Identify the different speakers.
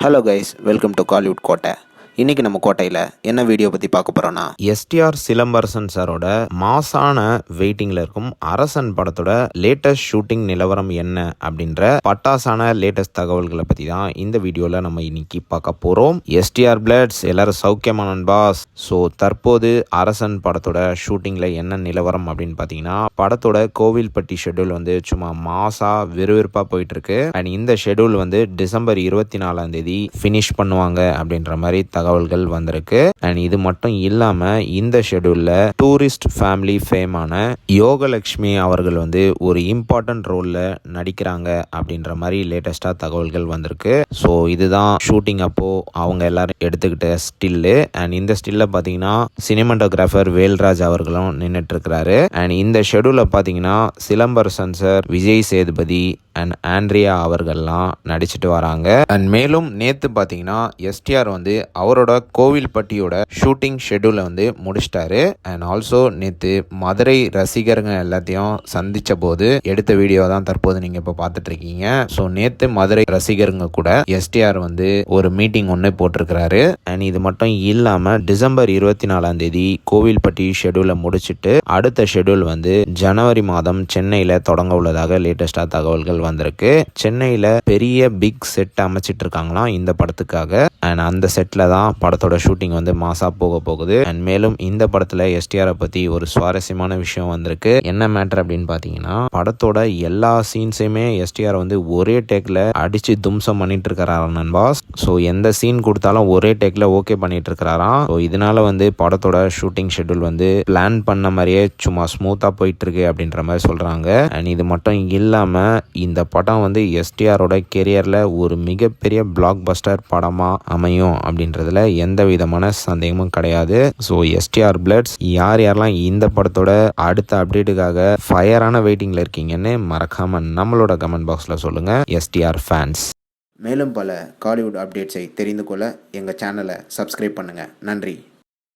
Speaker 1: Hello guys, welcome to Kollywood கோட்டை. இன்றைக்கி நம்ம கோட்டையில் என்ன வீடியோ பற்றி பார்க்க போகிறோன்னா, எஸ்டிஆர் சிலம்பரசன் சாரோட மாசான வெயிட்டிங்கில் இருக்கும் அரசன் படத்தோட லேட்டஸ்ட் ஷூட்டிங் நிலவரம் என்ன அப்படின்ற பட்டாசான லேட்டஸ்ட் தகவல்களை பற்றி தான் இந்த வீடியோவில் நம்ம இன்னைக்கு பார்க்க போகிறோம். எஸ்டிஆர் பிளட்ஸ் எல்லாரும் சௌக்கியமான பாஸ். ஸோ தற்போது அரசன் படத்தோட ஷூட்டிங்கில் என்ன நிலவரம் அப்படின்னு பார்த்தீங்கன்னா, படத்தோட கோவில்பட்டி ஷெட்யூல் வந்து சும்மா மாசா விறுவிறுப்பாக போயிட்டுருக்கு. அண்ட் இந்த ஷெட்யூல் வந்து டிசம்பர் 24 ஃபினிஷ் பண்ணுவாங்க அப்படின்ற மாதிரி தகவல்கள் வந்திருக்கு. அண்ட் இது மட்டும் இல்லாம இந்த ஷெட்யூல்ல டூரிஸ்ட் ஃபேமிலி ஃபேமான யோகலட்சுமி அவர்கள் வந்து ஒரு இம்பார்ட்டன்ட் ரோல்ல நடிக்கிறாங்க அப்படின்ற மாதிரி லேட்டஸ்டா தகவல்கள் வந்திருக்கு. ஸோ இதுதான் ஷூட்டிங் அப்போ அவங்க எல்லாரும் எடுத்துக்கிட்ட ஸ்டில்லு. அண்ட் இந்த ஸ்டில்ல பாத்தீங்கன்னா சினிமாட்டோகிராஃபர் வேல்ராஜ் அவர்களும் நின்றுட்டு இருக்கிறாரு. அண்ட் இந்த ஷெட்யூல பாத்தீங்கன்னா Silambarasan sir, Vijay Sethupathi and Andrea அவர்கள்லாம் நடிச்சிட்டு வராங்க. அண்ட் மேலும் நேத்து பாத்தீங்கன்னா எஸ்டிஆர் வந்து அவரோட கோவில்பட்டியோட ஷூட்டிங் ஷெட்யூலை வந்து முடிச்சிட்டாரு. அண்ட் ஆல்சோ நேத்து மதுரை ரசிகர்கள் எல்லாத்தையும் சந்திச்ச போது எடுத்த வீடியோ தான் தற்போது நீங்க இப்ப பார்த்துட்டு இருக்கீங்க. ஸோ நேத்து மதுரை ரசிகருங்க கூட எஸ்டிஆர் வந்து ஒரு மீட்டிங் ஒன்று போட்டிருக்கிறாரு. அண்ட் இது மட்டும் இல்லாம டிசம்பர் 24 கோவில்பட்டி ஷெட்யூலை முடிச்சிட்டு அடுத்த ஷெட்யூல் வந்து ஜனவரி மாதம் சென்னையில தொடங்க உள்ளதாக லேட்டஸ்டா தகவல்கள் வந்திருக்கு. சென்னையில பெரிய பிக் செட் அமைச்சிட்டு இருக்காங்களாம் இந்த படத்துக்காக. அண்ட் அந்த செட்ல தான் படத்தோட ஷூட்டிங் வந்து மாசா போக போகுது. அண்ட் மேலும் இந்த படத்துல எஸ்டிஆரை பத்தி ஒரு சுவாரஸ்யமான விஷயம் வந்திருக்கு. என்ன மேட்டர் அப்படின்னு பாத்தீங்கன்னா, படத்தோட எல்லா சீன்ஸையுமே எஸ்டிஆர் வந்து ஒரே டேக்ல அடிச்சு தும்சம் பண்ணிட்டு இருக்கிறாராம் நண்பாஸ். ஸோ எந்த சீன் கொடுத்தாலும் ஒரே டேக்ல ஓகே பண்ணிட்டு இருக்கிறாராம். ஸோ இதனால வந்து படத்தோட ஷூட்டிங் ஷெட்யூல் வந்து பிளான் பண்ண மாதிரியே சும்மா ஸ்மூத்தா போயிட்டு இருக்கு அப்படின்ற மாதிரி சொல்றாங்க. அண்ட் இது மட்டும் இல்லாம இந்த படம் வந்து எஸ்டிஆரோட கெரியர்ல ஒரு மிகப்பெரிய பிளாக் பஸ்டர் படமா அமையும் அப்படின்றதுல எந்த விதமான சந்தேகமும் கிடையாது. ஸோ எஸ்டிஆர் பிளட்ஸ் யாரெல்லாம் இந்த படத்தோட அடுத்த அப்டேட்டுக்காக ஃபயரான வெயிட்டிங்ல இருக்கீங்கன்னு மறக்காம நம்மளோட கமெண்ட் பாக்ஸ்ல சொல்லுங்க எஸ்டிஆர் ஃபேன்ஸ். மேலும் பல காலிவுட் அப்டேட்ஸை தெரிந்து கொள்ள எங்கள் சேனலை சப்ஸ்கிரைப் பண்ணுங்கள். நன்றி.